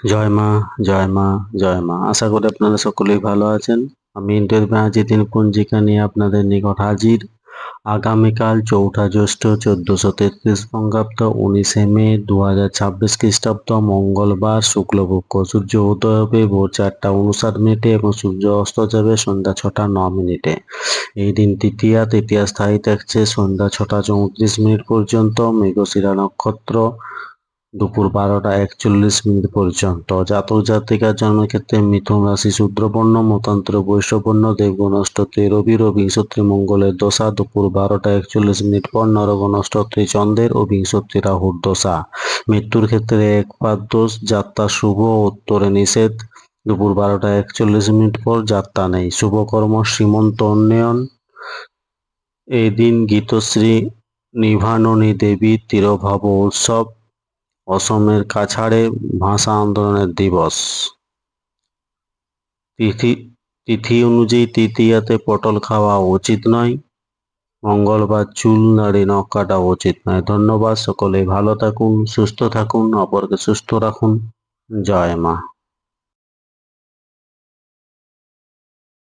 জয় মা, জয় মা, জয় মা। আশা করি আপনারা সকলেই ভালো আছেন। আমি ইন্দ্রজিৎ ব্যানার্জি দিন পঞ্জিকা নিয়ে আপনাদের নিকট হাজির। আগামীকাল ৪ঠা জ্যৈষ্ঠ ১৪৩৩ বঙ্গাব্দ ১৯শে মে ২০২৬ খ্রিস্টাব্দ মঙ্গলবার শুক্লপক্ষ। সূর্য উদয় হবে ভোর ৪টা ৫৯ এবং সূর্য অস্ত যাবে সন্ধ্যা ৬টা ৯ এই দিন তৃতীয়া স্থায়ী থাকছে সন্ধ্যা ৬টা ৩৪ পর্যন্ত। মৃগশিরা নক্ষত্র দুপুর ১২টা ৪১ পর্যন্ত। জাতক জাতিকার জন্মক্ষেত্রে মিথুন রাশি শূদ্রবর্ণ, মতান্তর বৈশ্যবর্ণ, দেবগণ অষ্টত্রী রবির ও বিংশত্রী মঙ্গলের দশা দুপুর ১২টা ৪১ পর, নরগণ অষ্টত্রী চন্দ্রের ও বিংশত্রী রাহুর দশা। মৃত্যুর ক্ষেত্রে একপাদ দোষ, যাত্রা শুভ, উত্তরে নিষেধ। দুপুর ১২টা ৪১ পর যাত্রা নেই। শুভকর্ম শ্রীমন্ত উন্নয়ন। এই দিন গীতশ্রী নিভাননী দেবীর তিরোভাব উৎসব। অসমের কাছাড়ে ভাষা আন্দোলনের দিবস। তিথি অনুযায়ী তৃতীয়াতে পটল খাওয়া উচিত নয়। মঙ্গলবার চুল দাড়ি নখ কাটা উচিত নয়। ধন্যবাদ। সকলে ভালো থাকুন, সুস্থ থাকুন, অপরকে সুস্থ রাখুন। জয় মা।